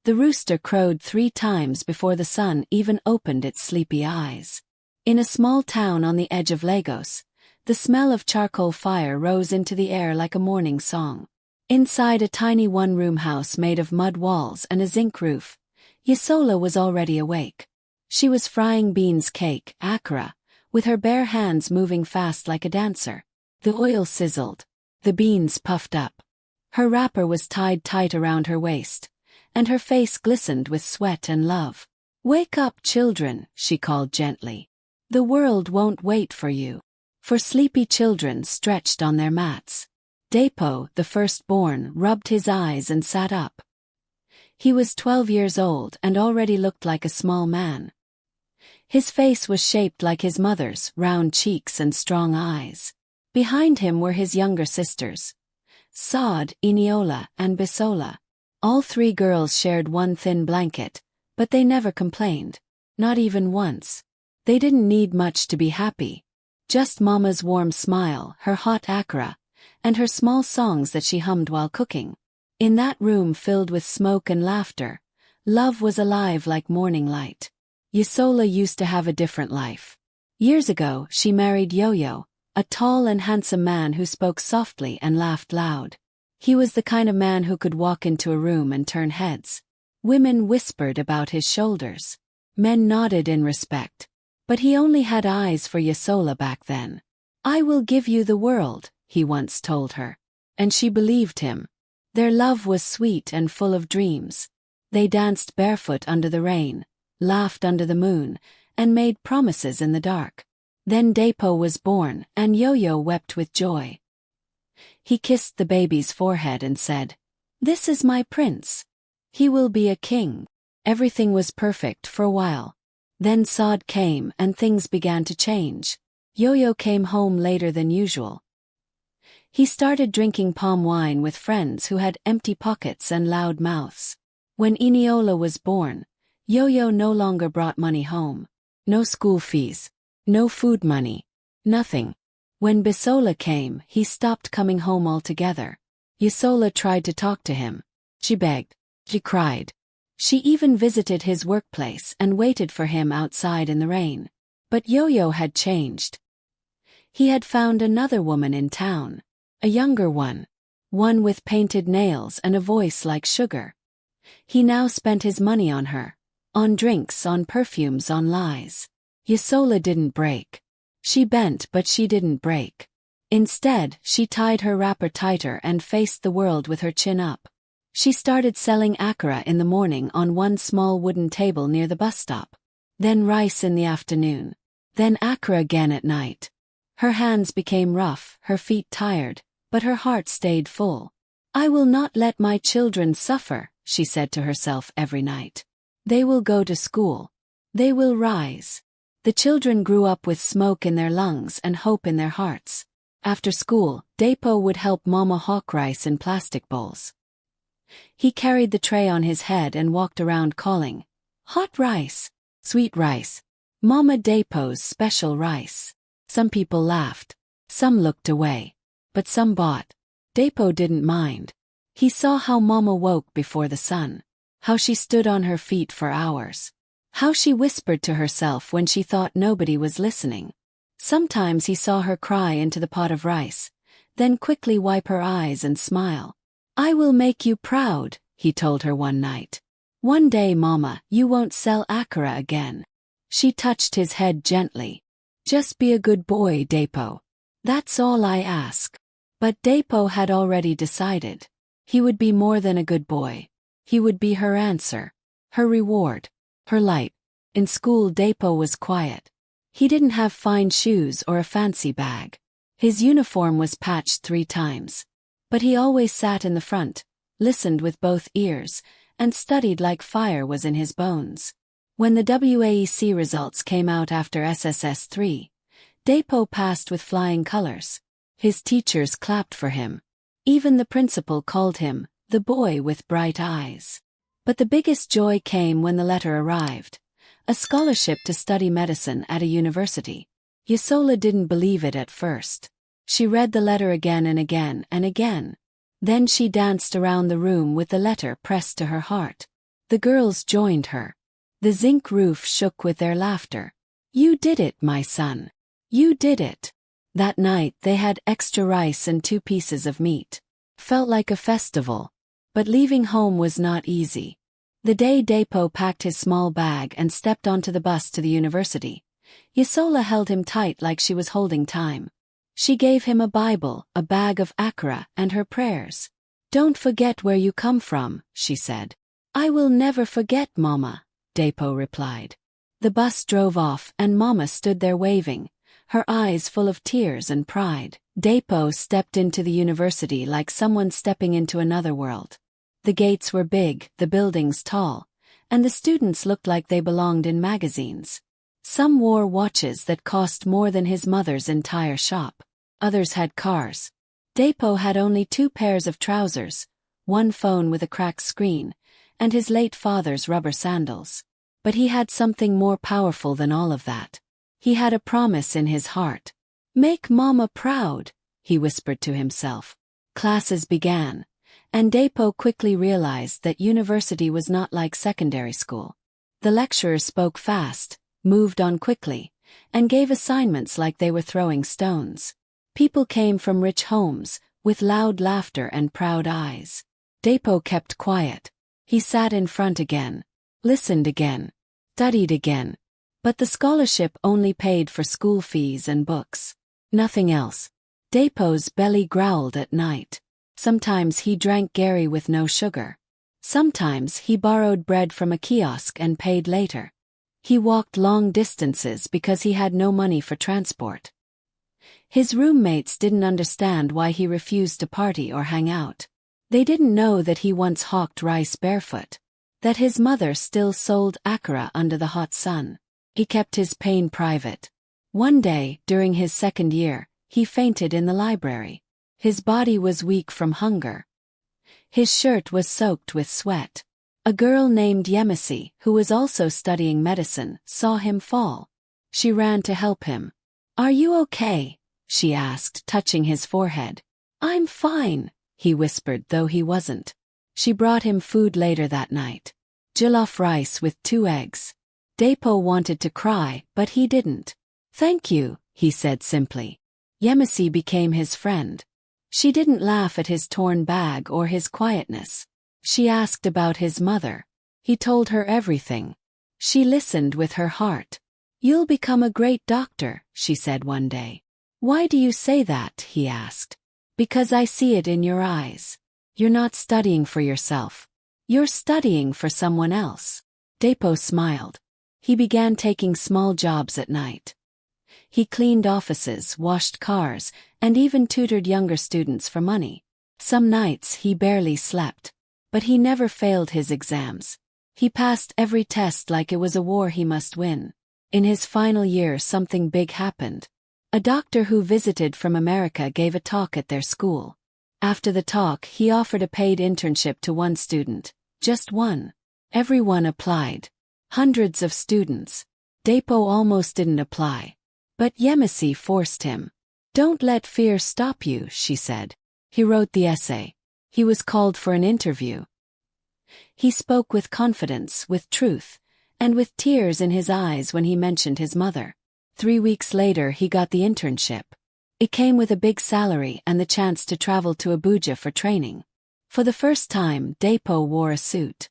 The rooster crowed 3 times before the sun even opened its sleepy eyes. In a small town on the edge of Lagos, the smell of charcoal fire rose into the air like a morning song. Inside a tiny one-room house made of mud walls and a zinc roof, Yisola was already awake. She was frying beans cake, akara, with her bare hands moving fast like a dancer. The oil sizzled. The beans puffed up. Her wrapper was tied tight around her waist, and her face glistened with sweat and love. "Wake up, children," she called gently. "The world won't wait for you." For sleepy children stretched on their mats. Depo, the firstborn, rubbed his eyes and sat up. He was 12 years old and already looked like a small man. His face was shaped like his mother's, round cheeks and strong eyes. Behind him were his younger sisters, Saad, Iniola, and Bisola. All 3 girls shared one thin blanket, but they never complained. Not even once. They didn't need much to be happy. Just Mama's warm smile, her hot akara, and her small songs that she hummed while cooking. In that room filled with smoke and laughter, love was alive like morning light. Yisola used to have a different life. Years ago, she married Yo-Yo, a tall and handsome man who spoke softly and laughed loud. He was the kind of man who could walk into a room and turn heads. Women whispered about his shoulders. Men nodded in respect. But he only had eyes for Yisola back then. "I will give you the world," he once told her. And she believed him. Their love was sweet and full of dreams. They danced barefoot under the rain, laughed under the moon, and made promises in the dark. Then Depo was born, and Yo-Yo wept with joy. He kissed the baby's forehead and said, "This is my prince. He will be a king." Everything was perfect for a while. Then Saad came and things began to change. Yo-Yo came home later than usual. He started drinking palm wine with friends who had empty pockets and loud mouths. When Iniola was born, Yo-Yo no longer brought money home. No school fees. No food money. Nothing. When Bisola came, he stopped coming home altogether. Yisola tried to talk to him. She begged. She cried. She even visited his workplace and waited for him outside in the rain. But Yo-Yo had changed. He had found another woman in town. A younger one. One with painted nails and a voice like sugar. He now spent his money on her. On drinks, on perfumes, on lies. Yisola didn't break. She bent but she didn't break. Instead, she tied her wrapper tighter and faced the world with her chin up. She started selling akara in the morning on one small wooden table near the bus stop. Then rice in the afternoon. Then akara again at night. Her hands became rough, her feet tired, but her heart stayed full. "I will not let my children suffer," she said to herself every night. "They will go to school. They will rise." The children grew up with smoke in their lungs and hope in their hearts. After school, Depo would help Mama hawk rice in plastic bowls. He carried the tray on his head and walked around calling, "Hot rice, sweet rice, Mama Depo's special rice." Some people laughed. Some looked away. But some bought. Depo didn't mind. He saw how Mama woke before the sun. How she stood on her feet for hours. How she whispered to herself when she thought nobody was listening. Sometimes he saw her cry into the pot of rice, then quickly wipe her eyes and smile. "I will make you proud," he told her one night. "One day, Mama, you won't sell akara again." She touched his head gently. "Just be a good boy, Depo. That's all I ask." But Depo had already decided. He would be more than a good boy. He would be her answer. Her reward. Her light. In school, Depo was quiet. He didn't have fine shoes or a fancy bag. His uniform was patched 3 times. But he always sat in the front, listened with both ears, and studied like fire was in his bones. When the WAEC results came out after SSS 3, Depo passed with flying colors. His teachers clapped for him. Even the principal called him the boy with bright eyes. But the biggest joy came when the letter arrived. A scholarship to study medicine at a university. Yisola didn't believe it at first. She read the letter again and again and again. Then she danced around the room with the letter pressed to her heart. The girls joined her. The zinc roof shook with their laughter. "You did it, my son. You did it." That night they had extra rice and 2 pieces of meat. Felt like a festival. But leaving home was not easy. The day Depo packed his small bag and stepped onto the bus to the university, Yisola held him tight like she was holding time. She gave him a Bible, a bag of akara, and her prayers. "Don't forget where you come from," she said. "I will never forget, Mama," Depo replied. The bus drove off and Mama stood there waving, her eyes full of tears and pride. Depo stepped into the university like someone stepping into another world. The gates were big, the buildings tall, and the students looked like they belonged in magazines. Some wore watches that cost more than his mother's entire shop. Others had cars. Depo had only 2 pairs of trousers, 1 phone with a cracked screen, and his late father's rubber sandals. But he had something more powerful than all of that. He had a promise in his heart. "Make Mama proud," he whispered to himself. Classes began, and Depo quickly realized that university was not like secondary school. The lecturers spoke fast, moved on quickly, and gave assignments like they were throwing stones. People came from rich homes, with loud laughter and proud eyes. Depo kept quiet. He sat in front again, listened again, studied again. But the scholarship only paid for school fees and books. Nothing else. Depo's belly growled at night. Sometimes he drank Gary with no sugar. Sometimes he borrowed bread from a kiosk and paid later. He walked long distances because he had no money for transport. His roommates didn't understand why he refused to party or hang out. They didn't know that he once hawked rice barefoot, that his mother still sold akara under the hot sun. He kept his pain private. One day, during his 2nd year, he fainted in the library. His body was weak from hunger. His shirt was soaked with sweat. A girl named Yemisi, who was also studying medicine, saw him fall. She ran to help him. "Are you okay?" she asked, touching his forehead. "I'm fine," he whispered, though he wasn't. She brought him food later that night. Jollof rice with 2 eggs. Depo wanted to cry, but he didn't. "Thank you," he said simply. Yemisi became his friend. She didn't laugh at his torn bag or his quietness. She asked about his mother. He told her everything. She listened with her heart. "You'll become a great doctor," she said one day. "Why do you say that?" he asked. "Because I see it in your eyes. You're not studying for yourself. You're studying for someone else." Depo smiled. He began taking small jobs at night. He cleaned offices, washed cars, and even tutored younger students for money. Some nights he barely slept. But he never failed his exams. He passed every test like it was a war he must win. In his final year, something big happened. A doctor who visited from America gave a talk at their school. After the talk, he offered a paid internship to one student. Just one. Everyone applied. Hundreds of students. Depo almost didn't apply. But Yemisi forced him. "Don't let fear stop you," she said. He wrote the essay. He was called for an interview. He spoke with confidence, with truth, and with tears in his eyes when he mentioned his mother. 3 weeks later he got the internship. It came with a big salary and the chance to travel to Abuja for training. For the first time, Depo wore a suit.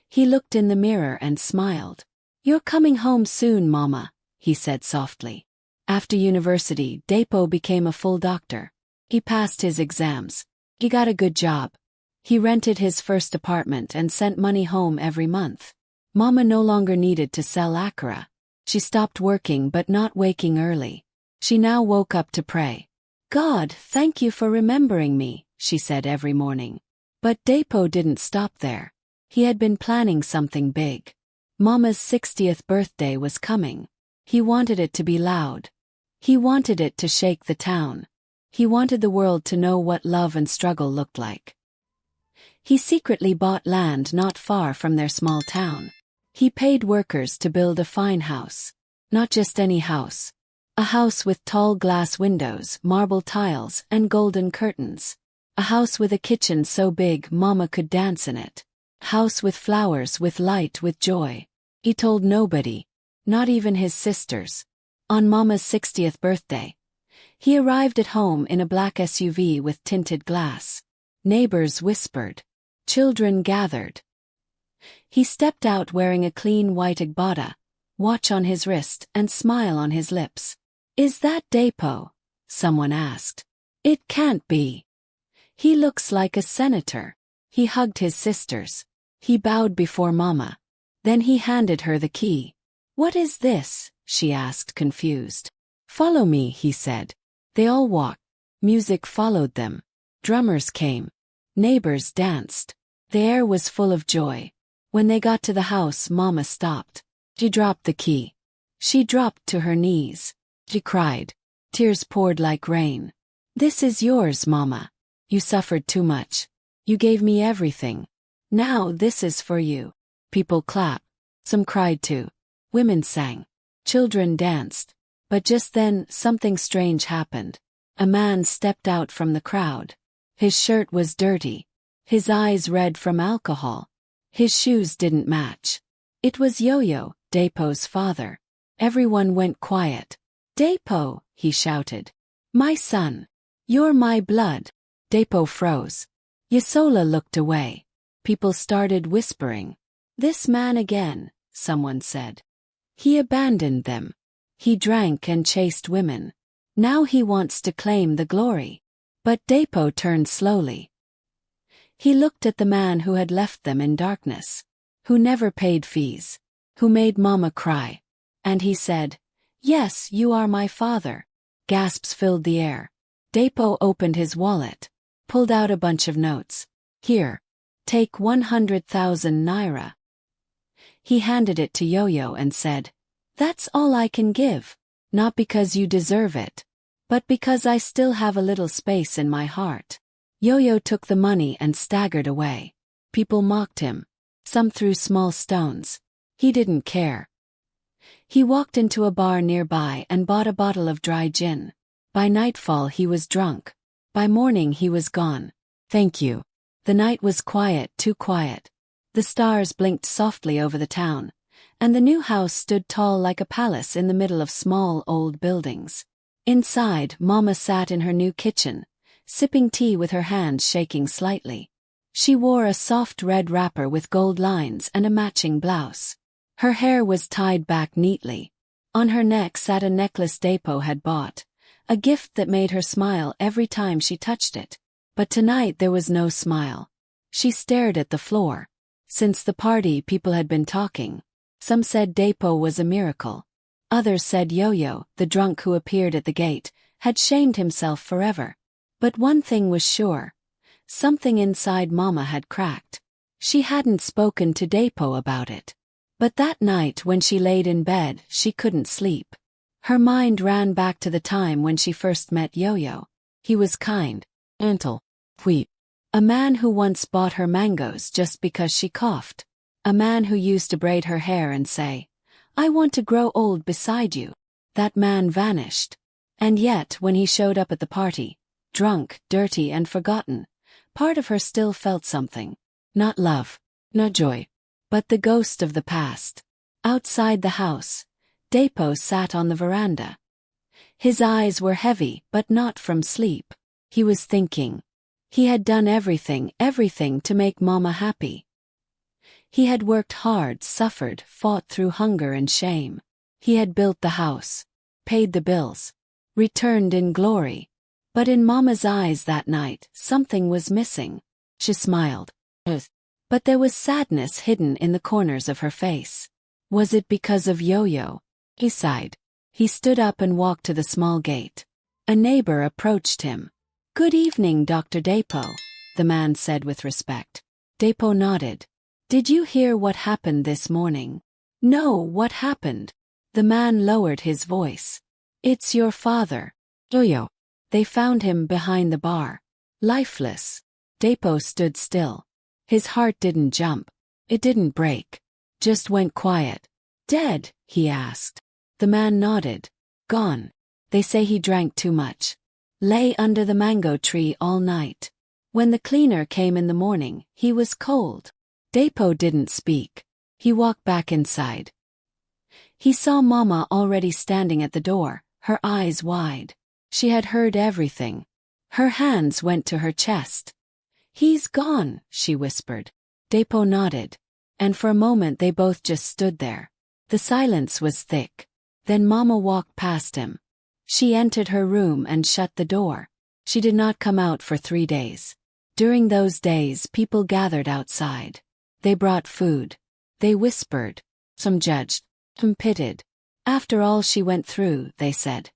He looked in the mirror and smiled. "You're coming home soon, Mama," he said softly. After university, Depo became a full doctor. He passed his exams. He got a good job. He rented his first apartment and sent money home every month. Mama no longer needed to sell akara. She stopped working but not waking early. She now woke up to pray. "God, thank you for remembering me," she said every morning. But Depo didn't stop there. He had been planning something big. Mama's 60th birthday was coming. He wanted it to be loud. He wanted it to shake the town. He wanted the world to know what love and struggle looked like. He secretly bought land not far from their small town. He paid workers to build a fine house. Not just any house. A house with tall glass windows, marble tiles, and golden curtains. A house with a kitchen so big Mama could dance in it. House with flowers, with light, with joy. He told nobody, not even his sisters. On Mama's 60th birthday, he arrived at home in a black SUV with tinted glass. Neighbors whispered. Children gathered. He stepped out wearing a clean white agbada, watch on his wrist and smile on his lips. "Is that Depo?" someone asked. "It can't be. He looks like a senator." He hugged his sisters. He bowed before Mama. Then he handed her the key. "What is this?" she asked, confused. "Follow me," he said. They all walked. Music followed them. Drummers came. Neighbors danced. The air was full of joy. When they got to the house, Mama stopped. She dropped the key. She dropped to her knees. She cried. Tears poured like rain. "This is yours, Mama. You suffered too much. You gave me everything. Now this is for you." People clapped. Some cried too. Women sang. Children danced. But just then, something strange happened. A man stepped out from the crowd. His shirt was dirty. His eyes red from alcohol. His shoes didn't match. It was Yo-Yo, Depo's father. Everyone went quiet. "Depo," he shouted. "My son. You're my blood." Depo froze. Yasola looked away. People started whispering. "This man again," someone said. "He abandoned them. He drank and chased women. Now he wants to claim the glory." But Depo turned slowly. He looked at the man who had left them in darkness, who never paid fees, who made Mama cry. And he said, "Yes, you are my father." Gasps filled the air. Depo opened his wallet, pulled out a bunch of notes. "Here. Take 100,000 naira. He handed it to Yo-Yo and said, "That's all I can give. Not because you deserve it, but because I still have a little space in my heart." Yo-Yo took the money and staggered away. People mocked him. Some threw small stones. He didn't care. He walked into a bar nearby and bought a bottle of dry gin. By nightfall he was drunk. By morning he was gone. "Thank you." The night was quiet, too quiet. The stars blinked softly over the town, and the new house stood tall like a palace in the middle of small old buildings. Inside, Mama sat in her new kitchen, sipping tea with her hands shaking slightly. She wore a soft red wrapper with gold lines and a matching blouse. Her hair was tied back neatly. On her neck sat a necklace Depo had bought, a gift that made her smile every time she touched it. But tonight there was no smile. She stared at the floor. Since the party, people had been talking. Some said Depo was a miracle. Others said Yo-Yo, the drunk who appeared at the gate, had shamed himself forever. But one thing was sure. Something inside Mama had cracked. She hadn't spoken to Depo about it. But that night when she laid in bed, she couldn't sleep. Her mind ran back to the time when she first met Yo-Yo. He was kind, gentle, sweet. A man who once bought her mangoes just because she coughed. A man who used to braid her hair and say, "I want to grow old beside you." That man vanished. And yet, when he showed up at the party, drunk, dirty and forgotten, part of her still felt something. Not love, not joy, but the ghost of the past. Outside the house, Depo sat on the veranda. His eyes were heavy, but not from sleep. He was thinking. He had done everything to make Mama happy. He had worked hard, suffered, fought through hunger and shame. He had built the house, paid the bills, returned in glory. But in Mama's eyes that night, something was missing. She smiled. But there was sadness hidden in the corners of her face. Was it because of Yo-Yo? He sighed. He stood up and walked to the small gate. A neighbor approached him. "Good evening, Dr. Depo," the man said with respect. Depo nodded. "Did you hear what happened this morning?" "No, what happened?" The man lowered his voice. "It's your father, Yo-Yo. They found him behind the bar. Lifeless." Depo stood still. His heart didn't jump. It didn't break. Just went quiet. "Dead?" he asked. The man nodded. "Gone. They say he drank too much. Lay under the mango tree all night. When the cleaner came in the morning, he was cold. Dapo didn't speak. He walked back inside. He saw Mama already standing at the door, her eyes wide. She had heard everything. Her hands went to her chest. "He's gone," she whispered. Dapo nodded. And for a moment they both just stood there. The silence was thick. Then Mama walked past him. She entered her room and shut the door. She did not come out for 3 days. During those days people gathered outside. They brought food. They whispered. Some judged. Some pitied. After all she went through, they said.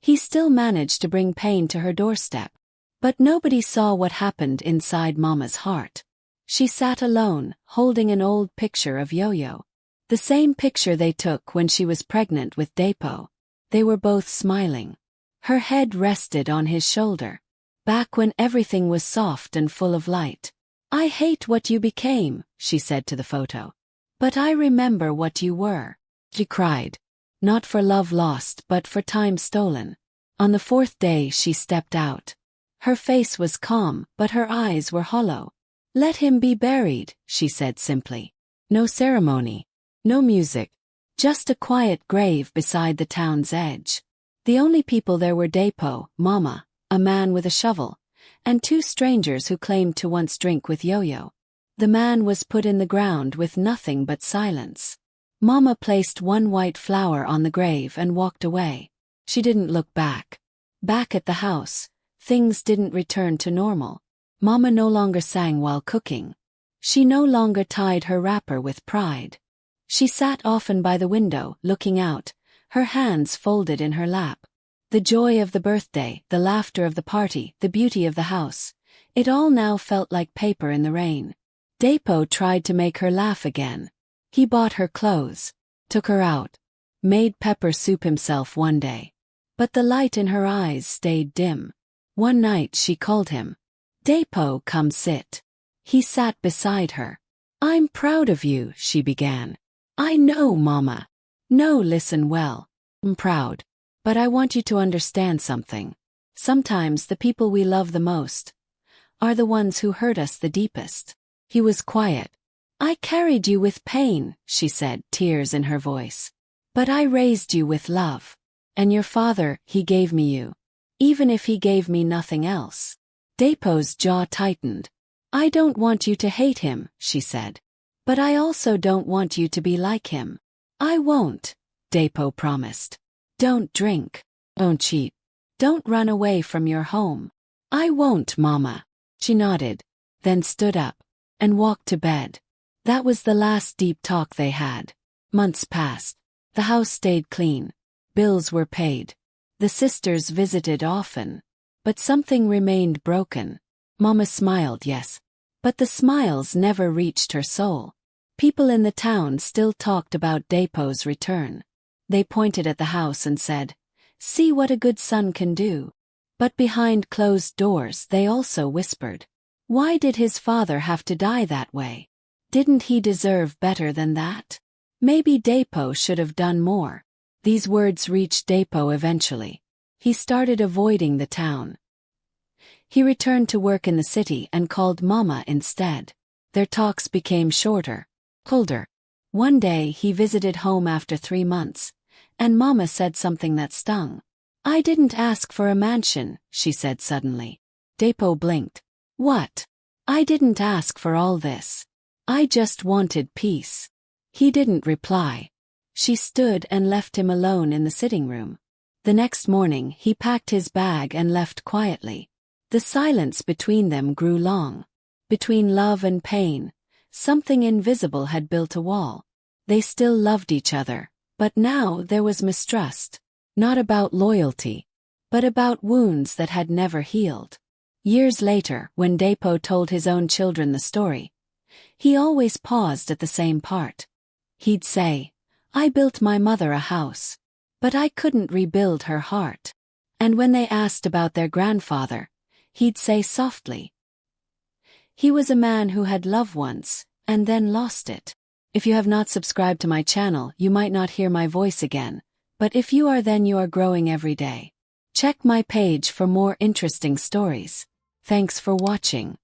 He still managed to bring pain to her doorstep. But nobody saw what happened inside Mama's heart. She sat alone, holding an old picture of Yo-Yo. The same picture they took when she was pregnant with Dapo. They were both smiling. Her head rested on his shoulder. Back when everything was soft and full of light. "I hate what you became," she said to the photo. "But I remember what you were." She cried. Not for love lost but for time stolen. On the 4th day she stepped out. Her face was calm, but her eyes were hollow. "Let him be buried," she said simply. No ceremony. No music. Just a quiet grave beside the town's edge. The only people there were Dapo, Mama, a man with a shovel, and 2 strangers who claimed to once drink with Yo-Yo. The man was put in the ground with nothing but silence. Mama placed 1 white flower on the grave and walked away. She didn't look back. Back at the house, things didn't return to normal. Mama no longer sang while cooking. She no longer tied her wrapper with pride. She sat often by the window, looking out, her hands folded in her lap. The joy of the birthday, the laughter of the party, the beauty of the house, it all now felt like paper in the rain. Dapo tried to make her laugh again. He bought her clothes, took her out, made pepper soup himself one day. But the light in her eyes stayed dim. One night she called him. "Dapo, come sit." He sat beside her. "I'm proud of you," she began. "I know, Mama. No, listen well. I'm proud. But I want you to understand something. Sometimes the people we love the most are the ones who hurt us the deepest." He was quiet. "I carried you with pain," she said, tears in her voice. "But I raised you with love. And your father, he gave me you. Even if he gave me nothing else." Dapo's jaw tightened. "I don't want you to hate him," she said. "But I also don't want you to be like him." "I won't," Dapo promised. "Don't drink. Don't cheat. Don't run away from your home." "I won't, Mama." She nodded, then stood up, and walked to bed. That was the last deep talk they had. Months passed. The house stayed clean. Bills were paid. The sisters visited often. But something remained broken. Mama smiled, yes. But the smiles never reached her soul. People in the town still talked about Dapo's return. They pointed at the house and said, "See what a good son can do." But behind closed doors they also whispered, "Why did his father have to die that way? Didn't he deserve better than that? Maybe Dapo should have done more." These words reached Dapo eventually. He started avoiding the town. He returned to work in the city and called Mama instead. Their talks became shorter, colder. One day he visited home after 3 months, and Mama said something that stung. "I didn't ask for a mansion," she said suddenly. Dapo blinked. "What?" "I didn't ask for all this. I just wanted peace." He didn't reply. She stood and left him alone in the sitting room. The next morning he packed his bag and left quietly. The silence between them grew long. Between love and pain, something invisible had built a wall. They still loved each other, but now there was mistrust. Not about loyalty, but about wounds that had never healed. Years later, when Dapo told his own children the story, he always paused at the same part. He'd say, "I built my mother a house, but I couldn't rebuild her heart." And when they asked about their grandfather, he'd say softly, "He was a man who had love once, and then lost it." If you have not subscribed to my channel, you might not hear my voice again, but if you are, then you are growing every day. Check my page for more interesting stories. Thanks for watching.